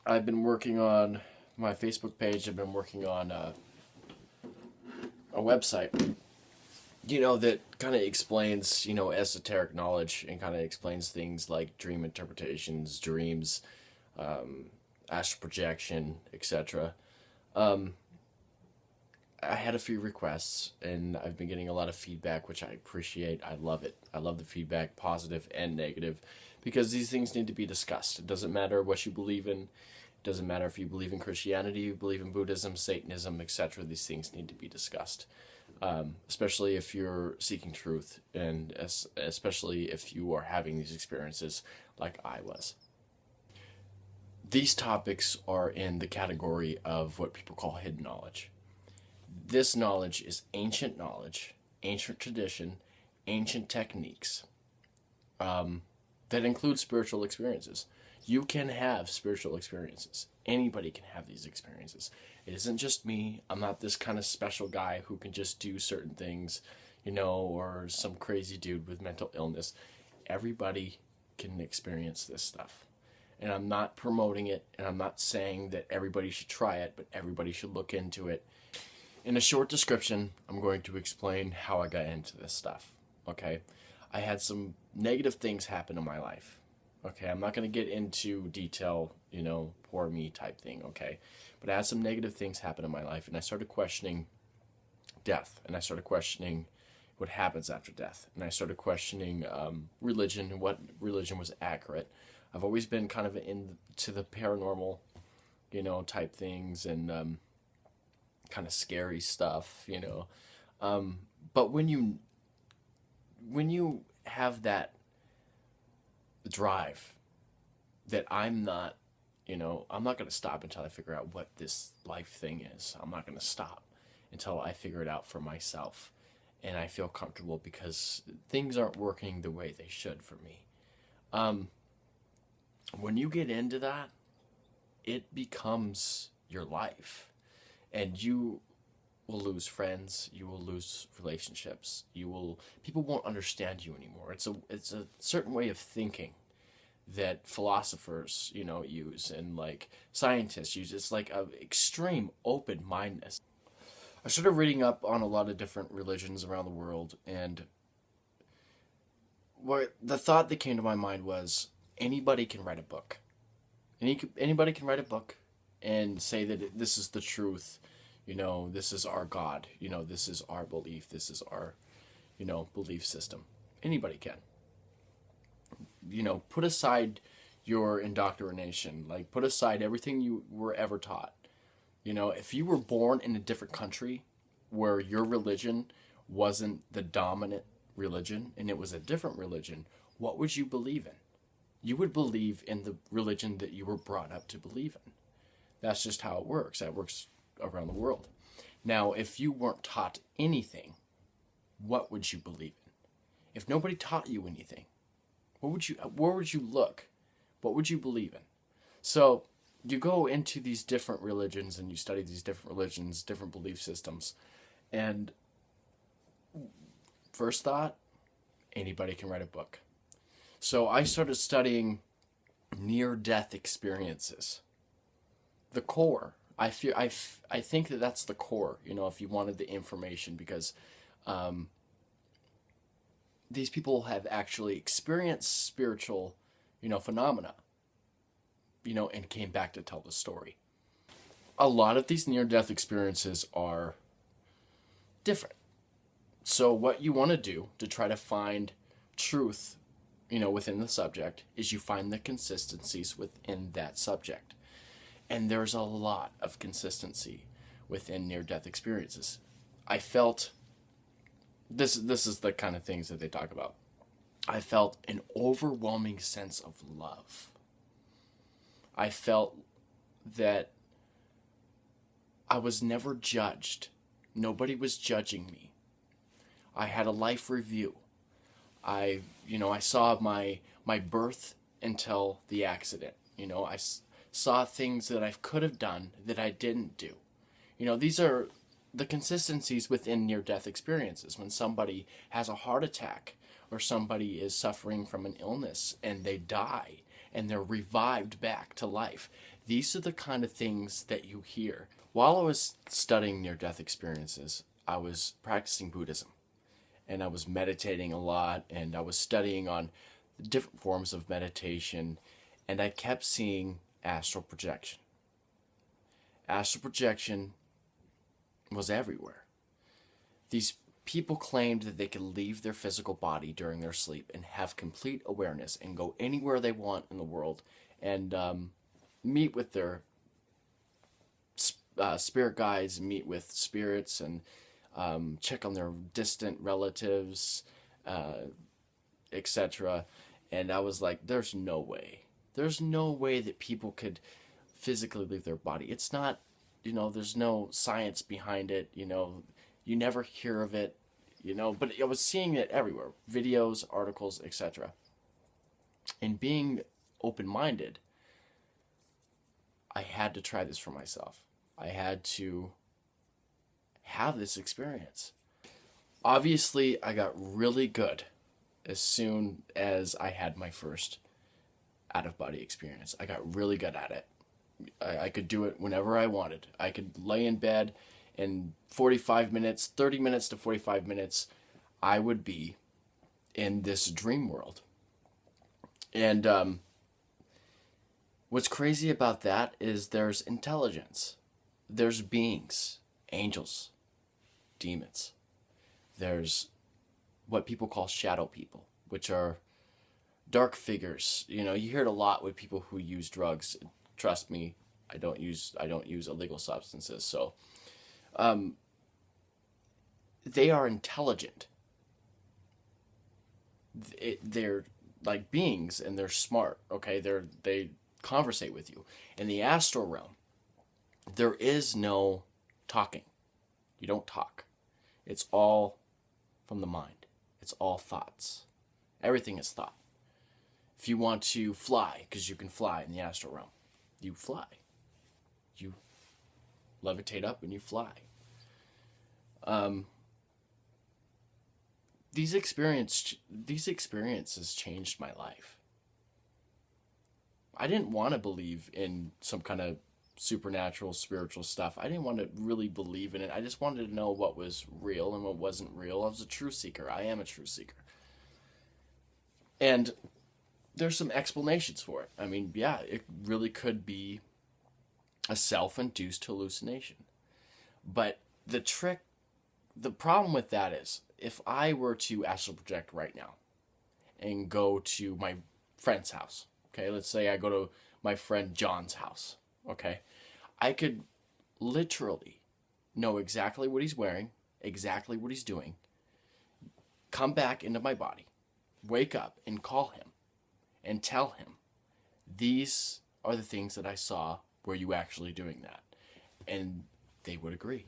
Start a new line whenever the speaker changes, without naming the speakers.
I've been working on my Facebook page. I've been working on a website, that kind of explains, esoteric knowledge and kind of explains things like dream interpretations, dreams, astral projection, etc. Um, I had a few requests and I've been getting a lot of feedback, which I appreciate. I love it. I love the feedback, positive and negative, because these things need to be discussed. It doesn't matter what you believe in. It doesn't matter if you believe in Christianity, you believe in Buddhism, Satanism, etc. These things need to be discussed, especially if you're seeking truth, and especially if you are having these experiences like I was. These topics are in the category of what people call hidden knowledge. This knowledge is ancient knowledge, ancient tradition, ancient techniques that include spiritual experiences. You can have spiritual experiences. Anybody can have these experiences. It isn't just me. I'm not this kind of special guy who can just do certain things, or some crazy dude with mental illness. Everybody can experience this stuff. And I'm not promoting it, and I'm not saying that everybody should try it, but everybody should look into it. In a short description, I'm going to explain how I got into this stuff, okay? I had some negative things happen in my life, okay? I'm not going to get into detail, poor me type thing, okay? But I had some negative things happen in my life, and I started questioning death, and I started questioning what happens after death, and I started questioning religion and what religion was accurate. I've always been kind of into the paranormal, type things, and kind of scary stuff, but when you have that drive that I'm not going to stop until I figure out what this life thing is. I'm not going to stop until I figure it out for myself, and I feel comfortable because things aren't working the way they should for me. When you get into that, it becomes your life. And you will lose friends, you will lose relationships, people won't understand you anymore. It's a certain way of thinking that philosophers, use, and like scientists use. It's like an extreme open-mindedness. I started reading up on a lot of different religions around the world, and the thought that came to my mind was anybody can write a book. Anybody can write a book and say that this is the truth, this is our God, this is our belief, this is our, belief system. Anybody can. Put aside your indoctrination, like put aside everything you were ever taught. If you were born in a different country where your religion wasn't the dominant religion and it was a different religion, what would you believe in? You would believe in the religion that you were brought up to believe in. That's just how it works. That works around the world. Now, if you weren't taught anything, what would you believe in? If nobody taught you anything, where would you look? What would you believe in? So you go into these different religions and you study these different religions, different belief systems, and first thought, anybody can write a book. So I started studying near-death experiences. The core. I think that that's the core, if you wanted the information, because these people have actually experienced spiritual, phenomena, and came back to tell the story. A lot of these near-death experiences are different. So what you want to do to try to find truth, within the subject, is you find the consistencies within that subject. And there's a lot of consistency within near-death experiences. I felt, this is the kind of things that they talk about. I felt an overwhelming sense of love. I felt that I was never judged. Nobody was judging me. I had a life review. I saw my birth until the accident. I saw things that I could have done that I didn't do. These are the consistencies within near-death experiences. When somebody has a heart attack or somebody is suffering from an illness and they die and they're revived back to life, These are the kind of things that you hear. While I was studying near-death experiences, I was practicing Buddhism, and I was meditating a lot, and I was studying on different forms of meditation, and I kept seeing astral projection. Astral projection was everywhere. These people claimed that they could leave their physical body during their sleep and have complete awareness and go anywhere they want in the world and meet with their spirit guides, meet with spirits, and check on their distant relatives, etc. And I was like, there's no way. There's no way that people could physically leave their body. It's not, there's no science behind it, you never hear of it, but I was seeing it everywhere, videos, articles, etc. And being open-minded, I had to try this for myself. I had to have this experience. Obviously, I got really good as soon as I had my first out-of-body experience. I got really good at it. I could do it whenever I wanted. I could lay in bed in 45 minutes, 30 minutes to 45 minutes, I would be in this dream world. And what's crazy about that is there's intelligence. There's beings, angels, demons. There's what people call shadow people, which are dark figures. You hear it a lot with people who use drugs. Trust me, I don't use illegal substances. So they are intelligent. They're like beings, and they're smart. Okay, they conversate with you. In the astral realm, there is no talking. You don't talk. It's all from the mind. It's all thoughts. Everything is thought. If you want to fly, because you can fly in the astral realm, you fly. You levitate up and you fly. These experiences changed my life. I didn't want to believe in some kind of supernatural, spiritual stuff. I didn't want to really believe in it. I just wanted to know what was real and what wasn't real. I was a true seeker. I am a true seeker. And there's some explanations for it. I mean, yeah, it really could be a self-induced hallucination. But the problem with that is, if I were to astral project right now and go to my friend's house, okay, let's say I go to my friend John's house, okay, I could literally know exactly what he's wearing, exactly what he's doing, come back into my body, wake up and call him and tell him, these are the things that I saw, were you actually doing that? And they would agree.